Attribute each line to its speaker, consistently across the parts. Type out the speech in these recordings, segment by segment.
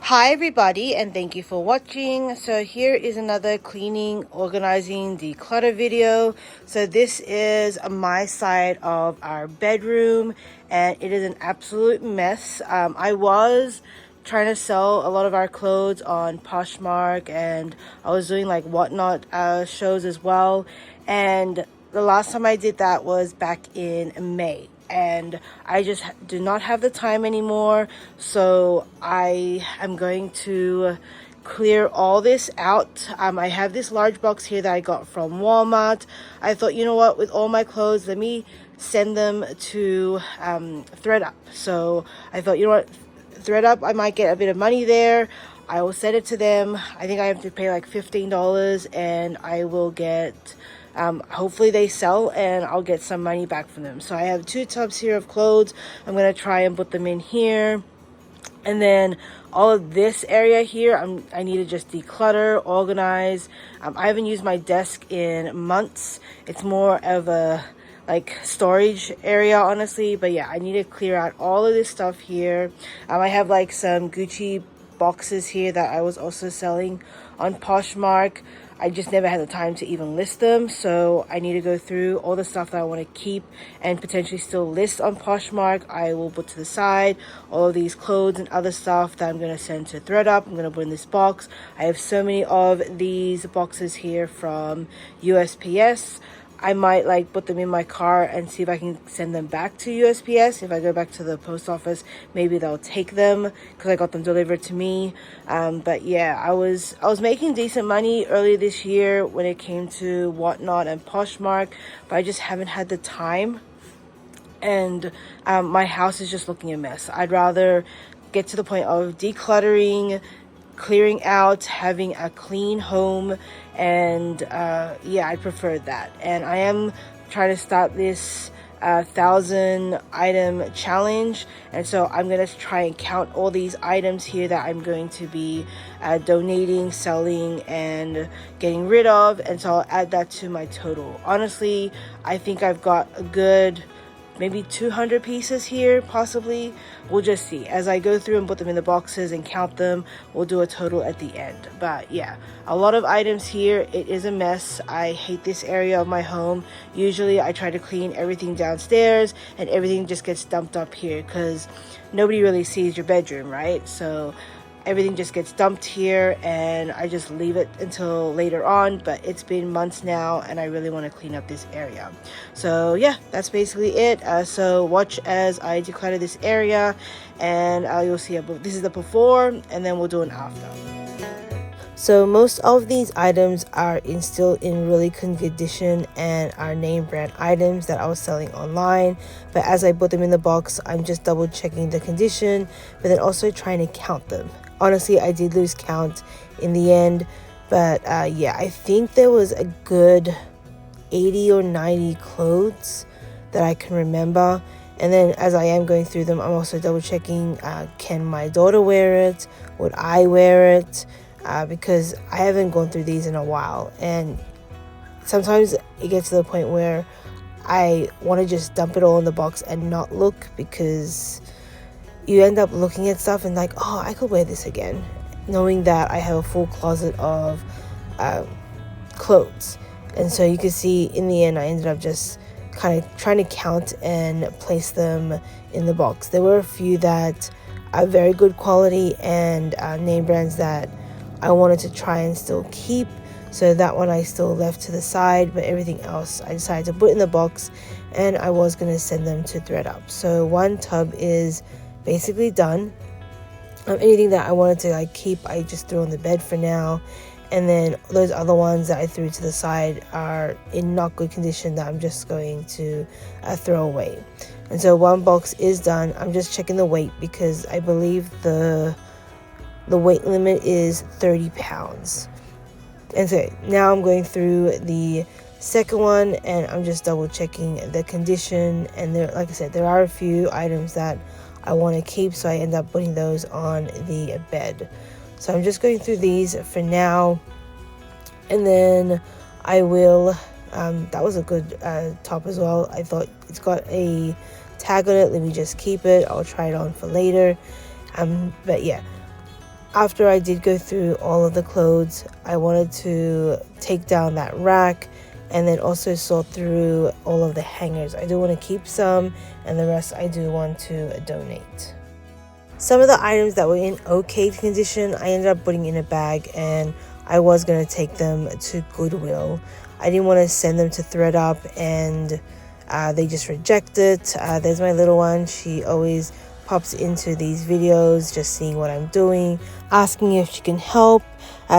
Speaker 1: Hi everybody, and thank you for watching. So here is another cleaning, organizing, declutter video. So this is my side of our bedroom, and it is an absolute mess. I was trying to sell a lot of our clothes on Poshmark, and I was doing like whatnot shows as well. And the last time I did that was back in May, and I just do not have the time anymore. So I am going to clear all this out. I have this large box here that I got from Walmart. I thought, you know what, with all my clothes, let me send them to ThreadUp. So I thought, you know what, ThreadUp, I might get a bit of money there. I will send it to them. I think I have to pay like $15, and I will get hopefully they sell and I'll get some money back from them. So I have 2 tubs here of clothes. I'm gonna try and put them in here, and then all of this area here I need to just declutter, organize. I haven't used my desk in months. It's more of a like storage area, honestly, but yeah, I need to clear out all of this stuff here. I have like some Gucci boxes here that I was also selling on Poshmark. I just never had the time to even list them, so I need to go through all the stuff that I want to keep and potentially still list on Poshmark. I will put to the side all of these clothes and other stuff that I'm going to send to ThreadUp. I'm going to put in this box. I have so many of these boxes here from USPS. I might like put them in my car and see if I can send them back to USPS. If I go back to the post office, maybe they'll take them because I got them delivered to me. But yeah, I was making decent money earlier this year when it came to Whatnot and Poshmark, but I just haven't had the time. And my house is just looking a mess. I'd rather get to the point of decluttering, clearing out, having a clean home, and yeah, I prefer that. And I am trying to start this 1,000 item challenge, and so I'm gonna try and count all these items here that I'm going to be donating, selling, and getting rid of, and so I'll add that to my total. Honestly, I think I've got a good maybe 200 pieces here, possibly. We'll just see. As I go through and put them in the boxes and count them, we'll do a total at the end. But yeah, a lot of items here. It is a mess. I hate this area of my home. Usually I try to clean everything downstairs and everything just gets dumped up here because nobody really sees your bedroom, right? So everything just gets dumped here, and I just leave it until later on. But it's been months now, and I really want to clean up this area. So yeah, that's basically it. So watch as I declutter this area, and you'll see this is the before, and then we'll do an after. So most of these items are still in really good condition and are name brand items that I was selling online. But as I put them in the box, I'm just double checking the condition, but then also trying to count them. Honestly, I did lose count in the end, but yeah, I think there was a good 80 or 90 clothes that I can remember. And then as I am going through them, I'm also double checking, can my daughter wear it? Would I wear it? Because I haven't gone through these in a while, and sometimes it gets to the point where I want to just dump it all in the box and not look, because you end up looking at stuff and like, oh, I could wear this again, knowing that I have a full closet of clothes. And so you can see in the end I ended up just kind of trying to count and place them in the box. There were a few that are very good quality and name brands that I wanted to try and still keep, so that one I still left to the side, but everything else I decided to put in the box, and I was going to send them to ThreadUp. So one tub is basically done. Anything that I wanted to keep, I just threw on the bed for now, and then those other ones that I threw to the side are in not good condition that I'm just going to throw away. And so one box is done. I'm just checking the weight because I believe the weight limit is 30 pounds. And so now I'm going through the second one, and I'm just double checking the condition. And there, like I said, there are a few items that I want to keep, so I end up putting those on the bed. So I'm just going through these for now, and then I will that was a good top as well. I thought it's got a tag on it. Let me just keep it. I'll try it on for later. But yeah, After I did go through all of the clothes, I wanted to take down that rack and then also sort through all of the hangers. I do want to keep some, and the rest I do want to donate. Some of the items that were in okay condition, I ended up putting in a bag, and I was going to take them to Goodwill. I didn't want to send them to ThredUp, and they just reject it. There's my little one. She always pops into these videos, just seeing what I'm doing, asking if she can help.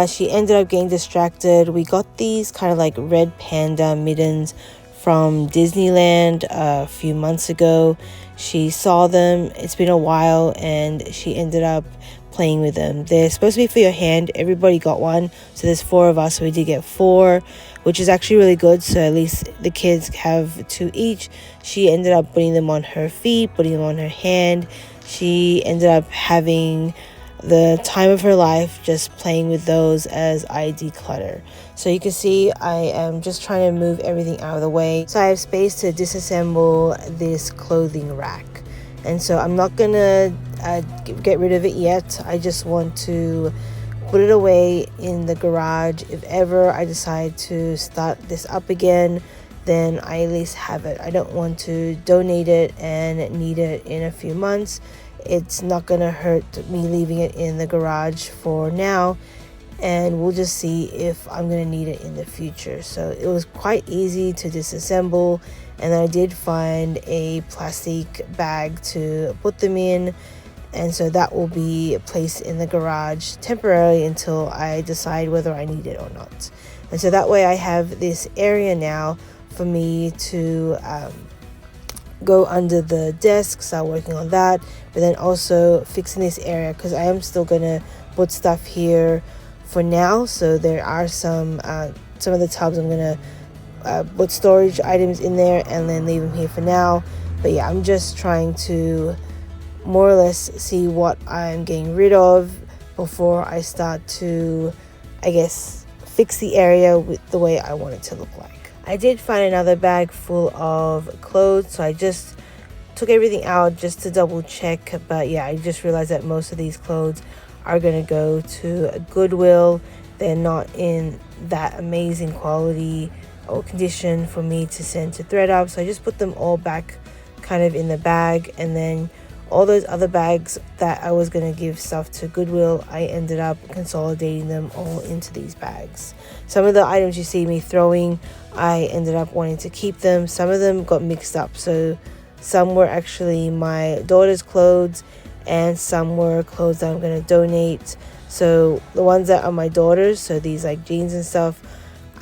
Speaker 1: She ended up getting distracted. We got these kind of like red panda mittens from Disneyland a few months ago. She saw them, it's been a while, and she ended up playing with them. They're supposed to be for your hand. Everybody got one, so there's 4 of us, so we did get 4, which is actually really good, so at least the kids have 2 each. She ended up putting them on her feet, putting them on her hand. She ended up having the time of her life just playing with those as I declutter. So you can see I am just trying to move everything out of the way so I have space to disassemble this clothing rack. And so I'm not gonna get rid of it yet. I just want to put it away in the garage. If ever I decide to start this up again, then I at least have it. I don't want to donate it and need it in a few months. It's not gonna hurt me leaving it in the garage for now, and we'll just see if I'm gonna need it in the future. So it was quite easy to disassemble, and I did find a plastic bag to put them in, and so that will be placed in the garage temporarily until I decide whether I need it or not. And so that way I have this area now for me to go under the desk, start working on that, but then also fixing this area because I am still gonna put stuff here for now. So there are some of the tubs I'm gonna put storage items in there and then leave them here for now. But yeah, I'm just trying to more or less see what I'm getting rid of before I start to, I guess, fix the area with the way I want it to look like. I did find another bag full of clothes, so I just took everything out just to double check. But yeah, I just realized that most of these clothes are going to go to Goodwill. They're not in that amazing quality or condition for me to send to ThredUp, so I just put them all back kind of in the bag. And then all those other bags that I was going to give stuff to Goodwill, I ended up consolidating them all into these bags. Some of the items you see me throwing, I ended up wanting to keep them. Some of them got mixed up, so some were actually my daughter's clothes and some were clothes that I'm going to donate. So the ones that are my daughter's, so these like jeans and stuff,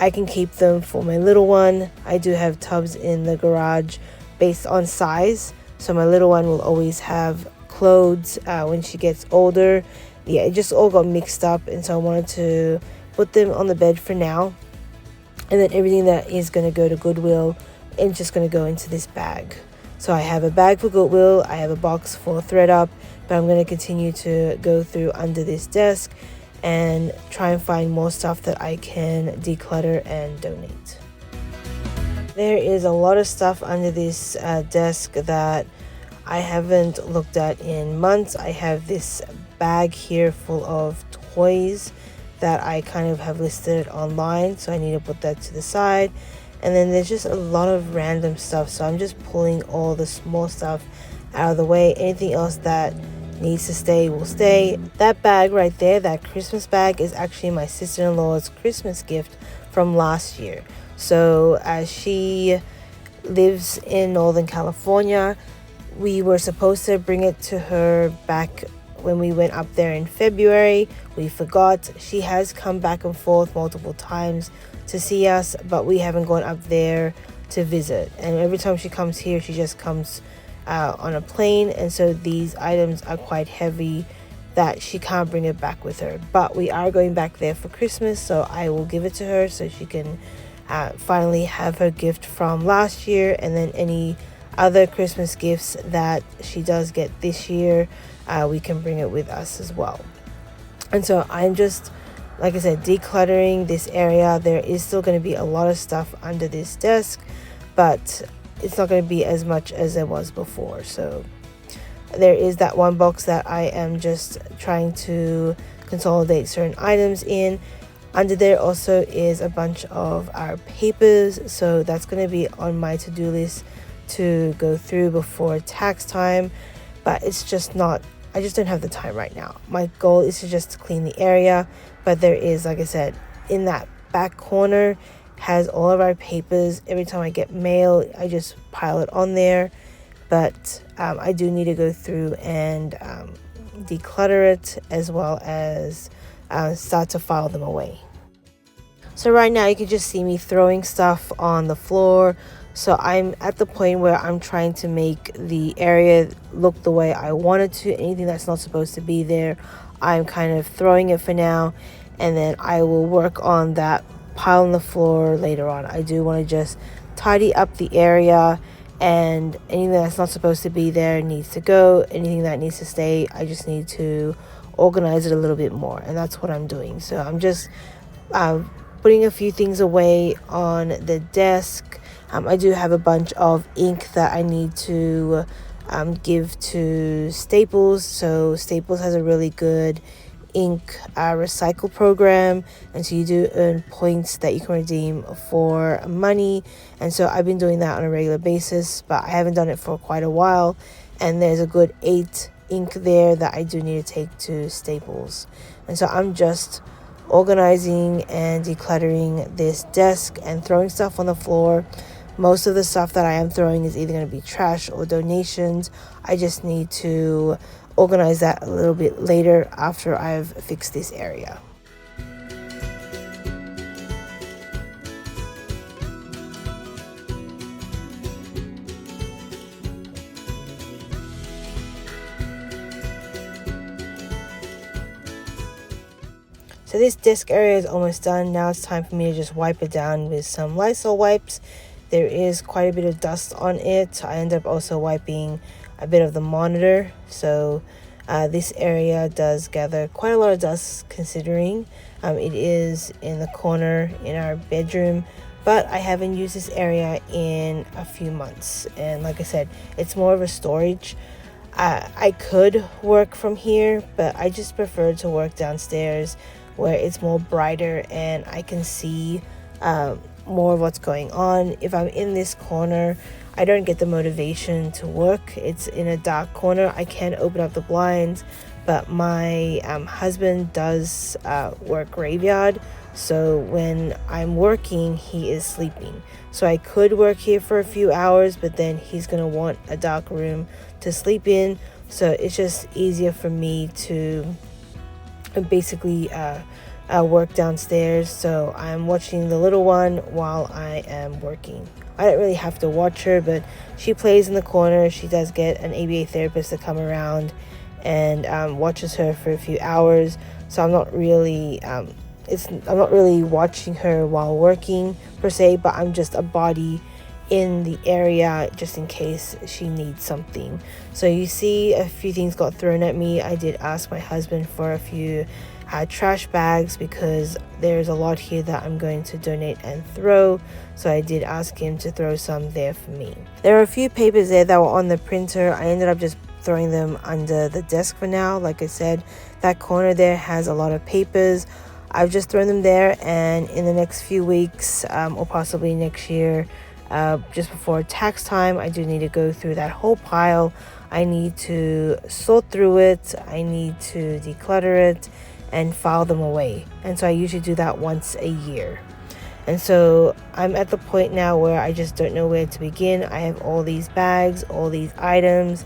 Speaker 1: I can keep them for my little one. I do have tubs in the garage based on size, so my little one will always have clothes when she gets older. Yeah, it just all got mixed up, and so I wanted to put them on the bed for now, and then everything that is going to go to Goodwill is just going to go into this bag. So I have a bag for Goodwill, I have a box for ThredUp, but I'm going to continue to go through under this desk and try and find more stuff that I can declutter and donate. There is a lot of stuff under this desk that I haven't looked at in months. I have this bag here full of toys that I kind of have listed online, so I need to put that to the side. And then there's just a lot of random stuff, so I'm just pulling all the small stuff out of the way. Anything else that needs to stay will stay. That bag right there, that Christmas bag, is actually my sister-in-law's Christmas gift from last year. So as she lives in Northern California, we were supposed to bring it to her back when we went up there in February. We forgot. She has come back and forth multiple times to see us, but we haven't gone up there to visit. And every time she comes here, she just comes on a plane, and so these items are quite heavy that she can't bring it back with her. But we are going back there for Christmas, so I will give it to her so she can finally have her gift from last year, and then any other Christmas gifts that she does get this year, we can bring it with us as well. And so I'm just, like I said, decluttering this area. There is still going to be a lot of stuff under this desk, but it's not going to be as much as there was before. So there is that one box that I am just trying to consolidate certain items in. Under there also is a bunch of our papers, so that's going to be on my to-do list to go through before tax time, but it's just not, I just don't have the time right now. My goal is to just clean the area, but there is, like I said, in that back corner has all of our papers. Every time I get mail, I just pile it on there, but I do need to go through and declutter it, as well as start to file them away. So right now you can just see me throwing stuff on the floor. So I'm at the point where I'm trying to make the area look the way I want it to. Anything that's not supposed to be there, I'm kind of throwing it for now, and then I will work on that pile on the floor later on. I do want to just tidy up the area, and anything that's not supposed to be there needs to go. Anything that needs to stay, I just need to organize it a little bit more, and that's what I'm doing. So I'm just putting a few things away on the desk. I do have a bunch of ink that I need to give to Staples. So Staples has a really good ink recycle program, and so you do earn points that you can redeem for money, and so I've been doing that on a regular basis, but I haven't done it for quite a while, and there's a good 8 ink there that I do need to take to Staples. And so I'm just organizing and decluttering this desk and throwing stuff on the floor. Most of the stuff that I am throwing is either going to be trash or donations. I just need to organize that a little bit later after I've fixed this area. So this desk area is almost done. Now it's time for me to just wipe it down with some Lysol wipes. There is quite a bit of dust on it. I end up also wiping a bit of the monitor. So this area does gather quite a lot of dust, considering it is in the corner in our bedroom. But I haven't used this area in a few months. And like I said, it's more of a storage. I could work from here, but I just prefer to work downstairs where it's more brighter and I can see more of what's going on. If I'm in this corner, I don't get the motivation to work. It's in a dark corner. I can open up the blinds, but my husband does work graveyard, so when I'm working, he is sleeping. So I could work here for a few hours, but then he's gonna want a dark room to sleep in, so it's just easier for me to basically work downstairs. So I'm watching the little one while I am working. I don't really have to watch her, but she plays in the corner. She does get an ABA therapist to come around and watches her for a few hours. So I'm not really I'm not really watching her while working per se, but I'm just a body in the area just in case she needs something. So you see a few things got thrown at me. I did ask my husband for a few trash bags because there's a lot here that I'm going to donate and throw. So I did ask him to throw some there for me. There are a few papers there that were on the printer. I ended up just throwing them under the desk for now. Like I said, that corner there has a lot of papers. I've just thrown them there, and in the next few weeks or possibly next year, just before tax time, I do need to go through that whole pile. I need to sort through it. I need to declutter it and file them away. And so I usually do that once a year. And so I'm at the point now where I just don't know where to begin. I have all these bags, all these items.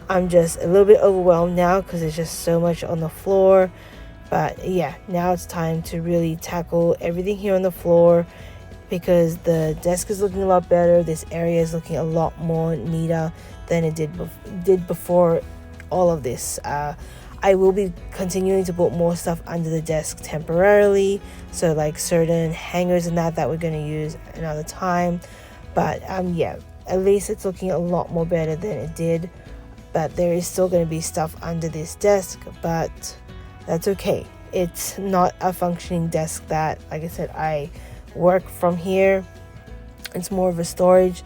Speaker 1: I'm just a little bit overwhelmed now because there's just so much on the floor. But yeah, now it's time to really tackle everything here on the floor, because the desk is looking a lot better. This area is looking a lot more neater than it did before all of this. I will be continuing to put more stuff under the desk temporarily, so like certain hangers and that we're going to use another time. But yeah, at least it's looking a lot more better than it did. But there is still going to be stuff under this desk, but that's okay. It's not a functioning desk that, like I said, I work from here. It's more of a storage.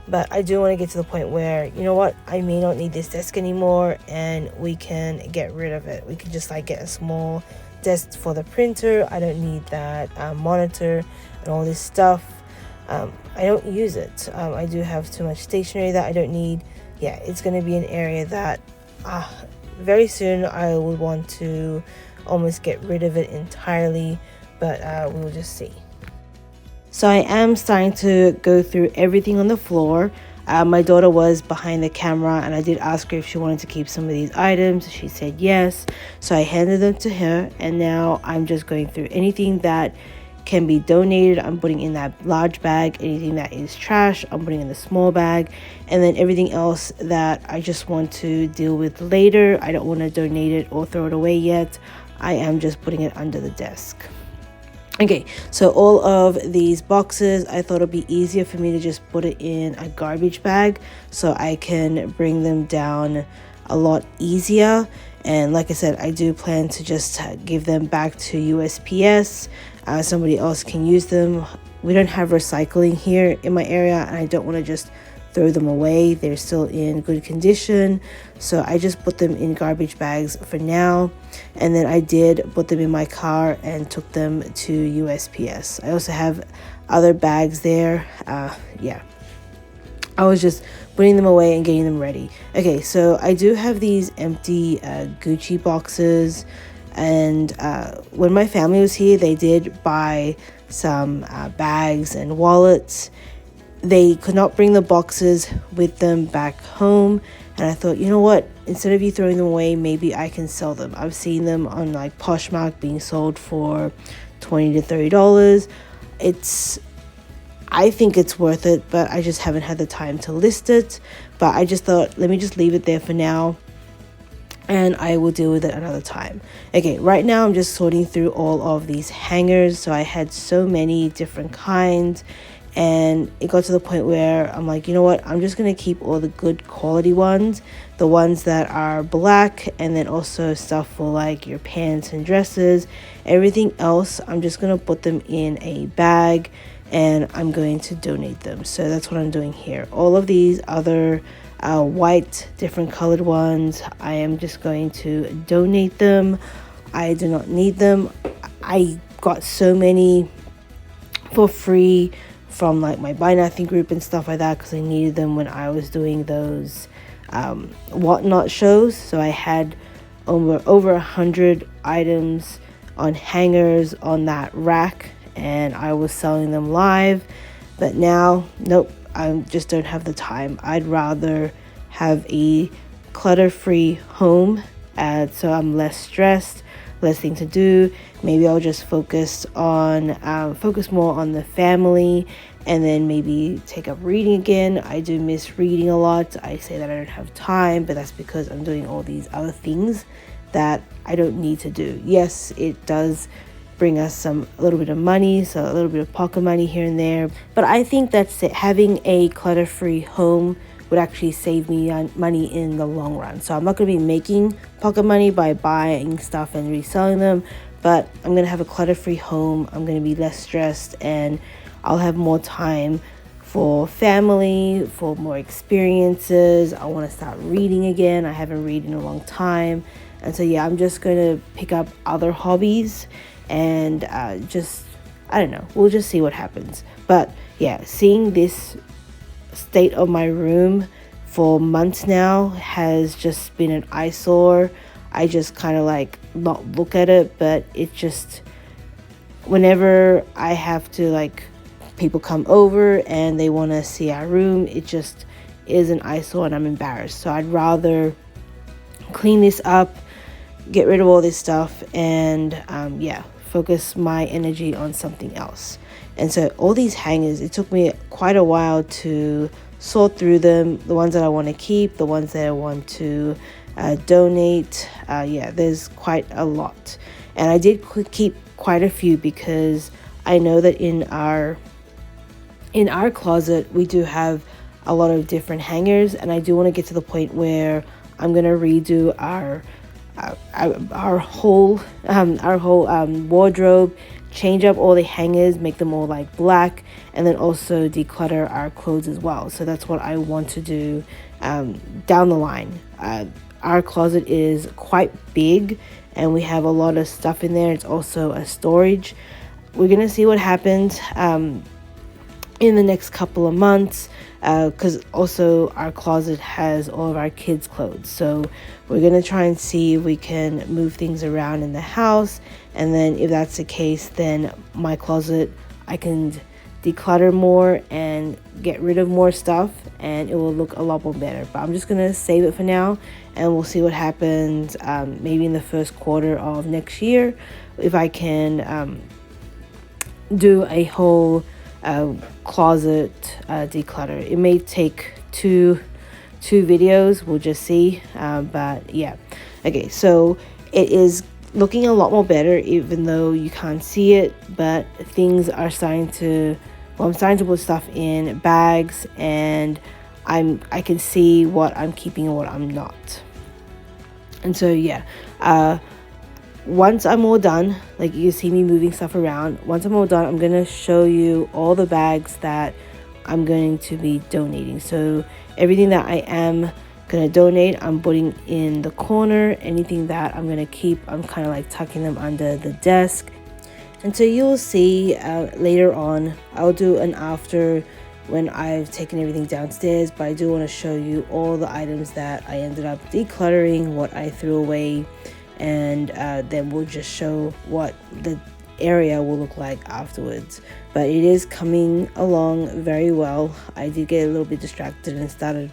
Speaker 1: But I do want to get to the point where, you know what, I may not need this desk anymore and we can get rid of it. We can just like get a small desk for the printer. I don't need that monitor and all this stuff. I don't use it. I do have too much stationery that I don't need. Yeah, it's going to be an area that very soon I would want to almost get rid of it entirely, but we'll just see. So I am starting to go through everything on the floor. My daughter was behind the camera, and I did ask her if she wanted to keep some of these items. She said yes, so I handed them to her, and now I'm just going through anything that can be donated. I'm putting in that large bag. Anything that is trash, I'm putting in the small bag, and then everything else that I just want to deal with later, I don't want to donate it or throw it away yet. I am just putting it under the desk. Okay, so all of these boxes, I thought it'd be easier for me to just put it in a garbage bag so I can bring them down a lot easier. And like I said, I do plan to just give them back to USPS. Somebody else can use them. We don't have recycling here in my area, and I don't want to just throw them away. They're still in good condition, so I just put them in garbage bags for now, and then I did put them in my car and took them to USPS. I also have other bags there. Yeah, I was just putting them away and getting them ready. Okay, so I do have these empty Gucci boxes, and when my family was here, they did buy some bags and wallets. They could not bring the boxes with them back home, and I thought, you know what, instead of you throwing them away, maybe I can sell them. I've seen them on like Poshmark being sold for $20 to $30. I think it's worth it, but I just haven't had the time to list it. But I just thought, let me just leave it there for now, and I will deal with it another time. Okay, right now I'm just sorting through all of these hangers. So I had so many different kinds, and it got to the point where I'm like, you know what, I'm just going to keep all the good quality ones, the ones that are black, and then also stuff for like your pants and dresses. Everything else, I'm just going to put them in a bag, and I'm going to donate them. So that's what I'm doing here. All of these other white, different colored ones, I am just going to donate them. I do not need them. I got so many for free from like my Buy Nothing group and stuff like that, because I needed them when I was doing those whatnot shows. So I had over 100 items on hangers on that rack, and I was selling them live. But now, nope, I just don't have the time. I'd rather have a clutter-free home, so I'm less stressed, less thing to do. Maybe I'll just focus more on the family, and then maybe take up reading again. I do miss reading a lot. I say that I don't have time, but that's because I'm doing all these other things that I don't need to do. Yes, it does bring us a little bit of money, so a little bit of pocket money here and there, but I think that's it. Having a clutter-free home would actually save me money in the long run. So I'm not going to be making pocket money by buying stuff and reselling them, but I'm going to have a clutter-free home. I'm going to be less stressed, and I'll have more time for family, for more experiences. I want to start reading again. I haven't read in a long time. And so yeah, I'm just going to pick up other hobbies, and I don't know, we'll just see what happens. But yeah, seeing this state of my room for months now has just been an eyesore. I just kind of like not look at it, but it just, whenever I have to, like, people come over and they want to see our room, it just is an eyesore, and I'm embarrassed. So I'd rather clean this up, get rid of all this stuff, and yeah, focus my energy on something else. And so all these hangers, it took me quite a while to sort through them, the ones that I want to keep, the ones that I want to donate. Yeah, there's quite a lot, and I did keep quite a few because I know that in our closet we do have a lot of different hangers, and I do want to get to the point where I'm gonna redo our whole wardrobe, change up all the hangers, make them all like black, and then also declutter our clothes as well. So that's what I want to do down the line. our closet is quite big and we have a lot of stuff in there. It's also a storage. We're gonna see what happens in the next couple of months, because also our closet has all of our kids' clothes. So we're gonna try and see if we can move things around in the house, and then if that's the case, then my closet, I can declutter more and get rid of more stuff, and it will look a lot more better. But I'm just gonna save it for now, and we'll see what happens maybe in the first quarter of next year, if I can do a whole closet declutter. It may take two videos, we'll just see, but yeah. Okay, so it is looking a lot more better, even though you can't see it, but things are starting to, well, I'm starting to put stuff in bags, and I can see what I'm keeping and what I'm not. And so yeah, once I'm all done, like you see me moving stuff around, once I'm all done, I'm going to show you all the bags that I'm going to be donating. So everything that I am going to donate, I'm putting in the corner. Anything that I'm going to keep, I'm kind of like tucking them under the desk. And so you'll see later on, I'll do an after when I've taken everything downstairs, but I do want to show you all the items that I ended up decluttering, what I threw away, and then we'll just show what the area will look like afterwards. But it is coming along very well. I did get a little bit distracted and started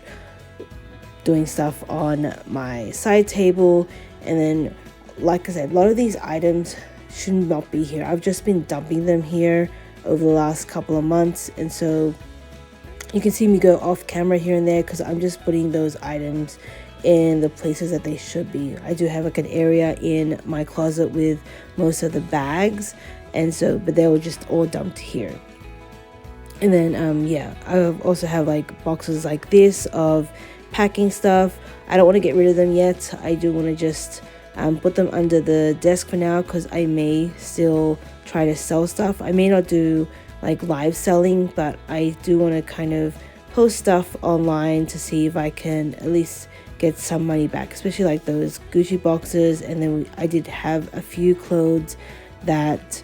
Speaker 1: doing stuff on my side table, and then like I said, a lot of these items should not be here. I've just been dumping them here over the last couple of months, and so you can see me go off camera here and there because I'm just putting those items in the places that they should be. I do have like an area in my closet with most of the bags, and so but they were just all dumped here. And then yeah, I also have like boxes like this of packing stuff. I don't want to get rid of them yet. I do want to just put them under the desk for now, because I may still try to sell stuff. I may not do like live selling, but I do want to kind of post stuff online to see if I can at least get some money back, especially like those Gucci boxes. And then I did have a few clothes that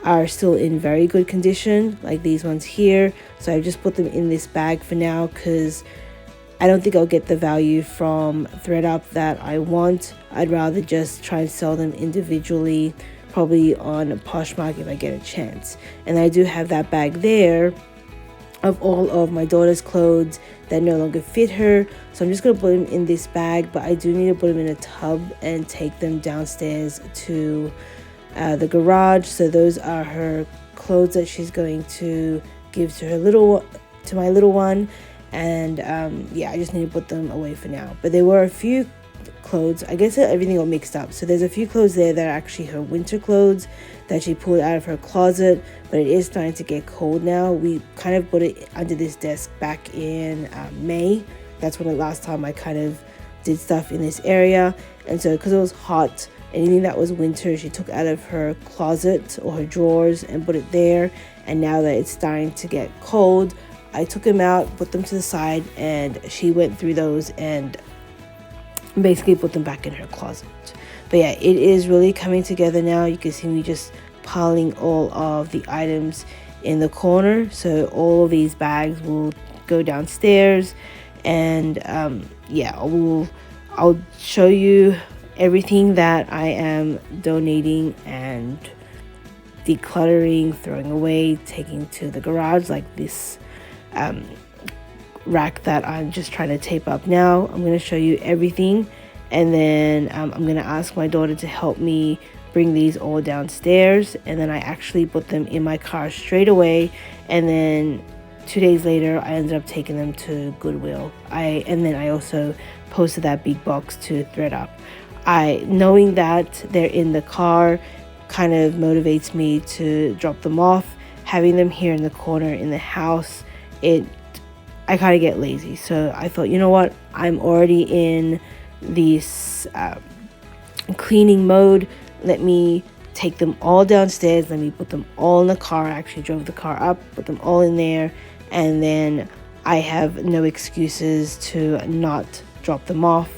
Speaker 1: are still in very good condition, like these ones here. So I just put them in this bag for now, because I don't think I'll get the value from ThredUp that I want. I'd rather just try and sell them individually, probably on Poshmark if I get a chance. And I do have that bag there of all of my daughter's clothes that no longer fit her, so I'm just going to put them in this bag, but I do need to put them in a tub and take them downstairs to the garage. So those are her clothes that she's going to give to my little one, and yeah, I just need to put them away for now. But there were a few clothes, I guess everything got mixed up, so there's a few clothes there that are actually her winter clothes that she pulled out of her closet, but it is starting to get cold now. We kind of put it under this desk back in May. That's when the last time I kind of did stuff in this area, and so because it was hot, anything that was winter she took out of her closet or her drawers and put it there. And now that it's starting to get cold, I took them out, put them to the side, and she went through those and basically put them back in her closet. But yeah, it is really coming together now. You can see me just piling all of the items in the corner. So all of these bags will go downstairs, and yeah, I'll show you everything that I am donating and decluttering, throwing away, taking to the garage, like this rack that I'm just trying to tape up now. I'm going to show you everything, and then I'm going to ask my daughter to help me bring these all downstairs, and then I actually put them in my car straight away. And then 2 days later I ended up taking them to Goodwill. And then I also posted that big box to ThredUp. Knowing that they're in the car kind of motivates me to drop them off. Having them here in the corner in the house, I kind of get lazy. So I thought, you know what, I'm already in this cleaning mode. Let me take them all downstairs. Let me put them all in the car. I actually drove the car up, put them all in there, and then I have no excuses to not drop them off.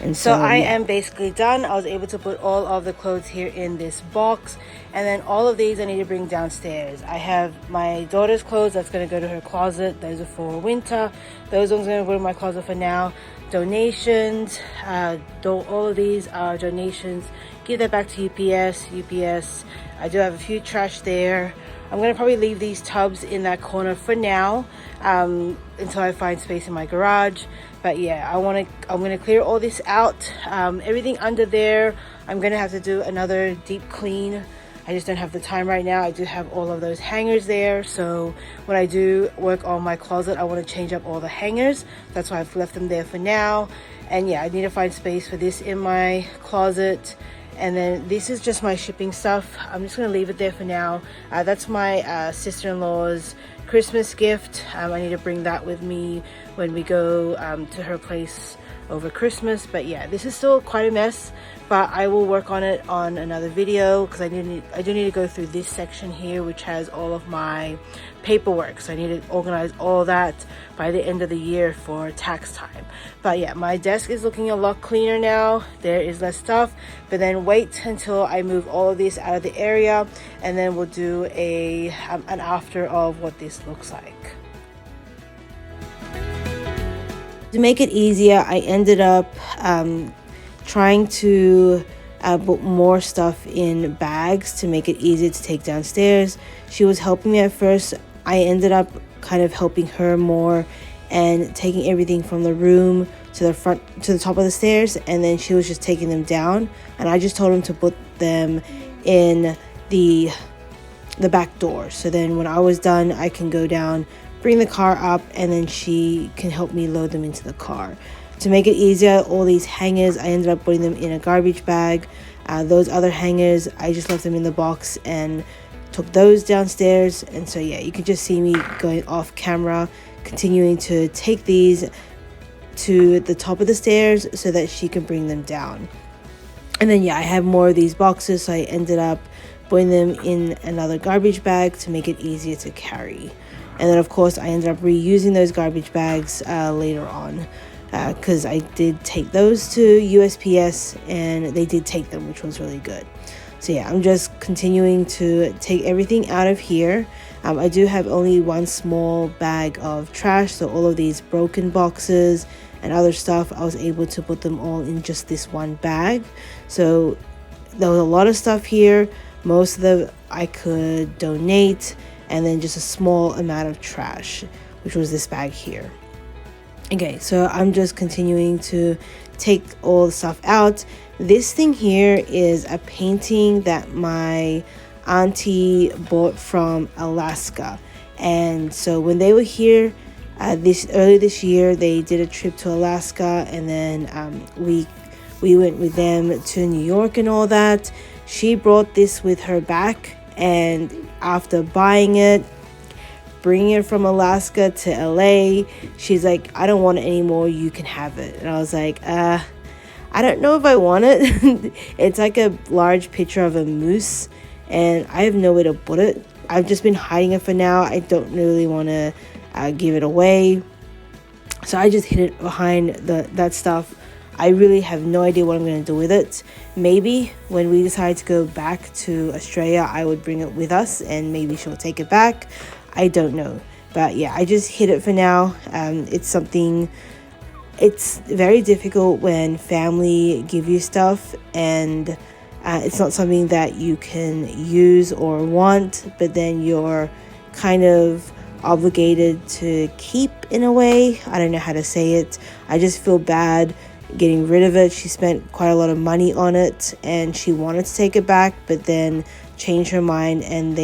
Speaker 1: And so I am basically done. I was able to put all of the clothes here in this box, and then all of these I need to bring downstairs. I have my daughter's clothes that's going to go to her closet. Those are for winter. Those ones are going to go to my closet for now. Donations, all of these are donations. Give that back to UPS. I do have a few trash there. I'm going to probably leave these tubs in that corner for now, until I find space in my garage. But yeah, I'm going to clear all this out. Everything under there, I'm going to have to do another deep clean. I just don't have the time right now. I do have all of those hangers there. So when I do work on my closet, I want to change up all the hangers. That's why I've left them there for now. And yeah, I need to find space for this in my closet. And then this is just my shipping stuff. I'm just going to leave it there for now. That's my sister-in-law's Christmas gift. I need to bring that with me when we go to her place over Christmas. But yeah, this is still quite a mess, but I will work on it on another video, because I do need to go through this section here, which has all of my paperwork. So I need to organize all that by the end of the year for tax time. But yeah, my desk is looking a lot cleaner now. There is less stuff. But then wait until I move all of this out of the area, and then we'll do an after of what this looks like. To make it easier, I ended up trying to put more stuff in bags to make it easier to take downstairs. She was helping me at first. I ended up kind of helping her more and taking everything from the room to the top of the stairs, and then she was just taking them down, and I just told him to put them in the back door. So then when I was done, I can go down, bring the car up, and then she can help me load them into the car. To make it easier, all these hangers, I ended up putting them in a garbage bag. Those other hangers, I just left them in the box and took those downstairs. And so yeah, you can just see me going off camera, continuing to take these to the top of the stairs so that she can bring them down. And then yeah, I have more of these boxes, so I ended up putting them in another garbage bag to make it easier to carry. And then of course I ended up reusing those garbage bags later on, because I did take those to USPS and they did take them, which was really good. So yeah, I'm just continuing to take everything out of here. I do have only one small bag of trash, so all of these broken boxes and other stuff, I was able to put them all in just this one bag. So there was a lot of stuff here. Most of them I could donate, and then just a small amount of trash, which was this bag here. Okay, so I'm just continuing to take all the stuff out. This thing here is a painting that my auntie bought from Alaska. And so when they were here early this year, they did a trip to Alaska, and then we went with them to New York and all that. She brought this with her back, and after buying it, bringing it from Alaska to LA, she's like, I don't want it anymore, you can have it. And I was like, I don't know if I want it. It's like a large picture of a moose, and I have nowhere to put it. I've just been hiding it for now. I don't really want to give it away, so I just hid it behind that stuff. I really have no idea what I'm going to do with it. Maybe when we decide to go back to Australia, I would bring it with us, and maybe she'll take it back. I don't know. But yeah, I just hid it for now. It's very difficult when family give you stuff and it's not something that you can use or want, but then you're kind of obligated to keep in a way. I don't know how to say it. I just feel bad getting rid of it. She spent quite a lot of money on it, and she wanted to take it back, but then changed her mind, and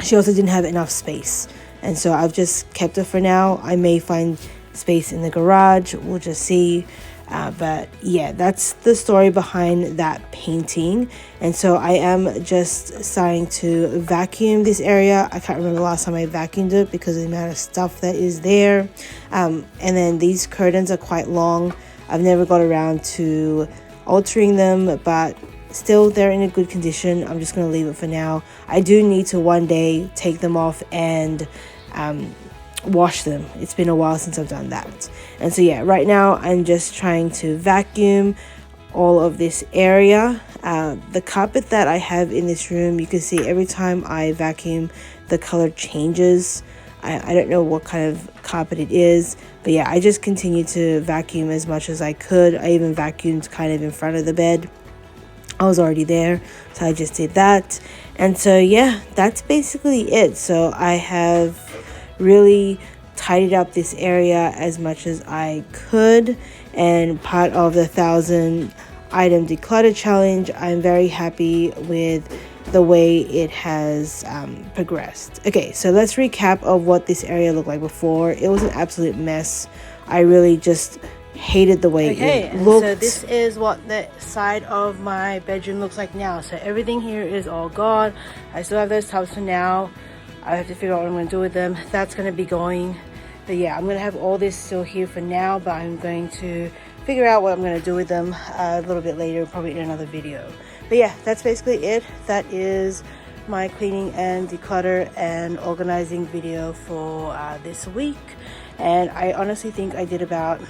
Speaker 1: she also didn't have enough space, and so I've just kept it for now. I may find space in the garage, we'll just see. But yeah, that's the story behind that painting. And so I am just starting to vacuum this area. I can't remember the last time I vacuumed it because of the amount of stuff that is there. And then these curtains are quite long. I've never got around to altering them, but still they're in a good condition. I'm just going to leave it for now. I do need to one day take them off and wash them. It's been a while since I've done that. And so yeah, right now I'm just trying to vacuum all of this area. The carpet that I have in this room, you can see every time I vacuum the color changes. I don't know what kind of carpet it is, but yeah, I just continue to vacuum as much as I could. I even vacuumed kind of in front of the bed. I was already there, so I just did that. And so yeah, that's basically it. So I have really tidied up this area as much as I could, and part of the 1,000 item declutter challenge, I'm very happy with the way it has progressed. Okay, so let's recap of what this area looked like before. It was an absolute mess. I really just hated the way it looked. So this is what the side of my bedroom looks like now. So everything here is all gone. I still have those tubs for now. I have to figure out what I'm going to do with them. That's going to be going. But yeah, I'm going to have all this still here for now, but I'm going to figure out what I'm going to do with them a little bit later, probably in another video. But yeah, that's basically it. That is my cleaning and declutter and organizing video for this week. And I honestly think I did about,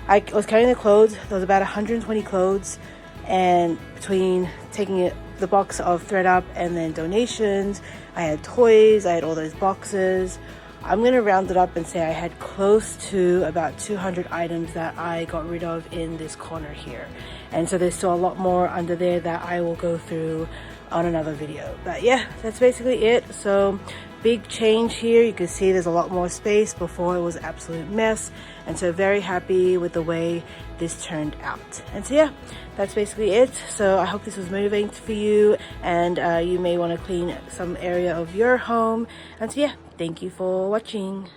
Speaker 1: I was counting the clothes, there was about 120 clothes, and between taking the box of ThredUp and then donations, I had toys, I had all those boxes. I'm going to round it up and say I had close to about 200 items that I got rid of in this corner here. And so there's still a lot more under there that I will go through on another video. But yeah, that's basically it. So big change here. You can see there's a lot more space. Before it was an absolute mess. And so very happy with the way this turned out. And so yeah, that's basically it. So I hope this was motivating for you, and you may want to clean some area of your home. And so yeah, thank you for watching.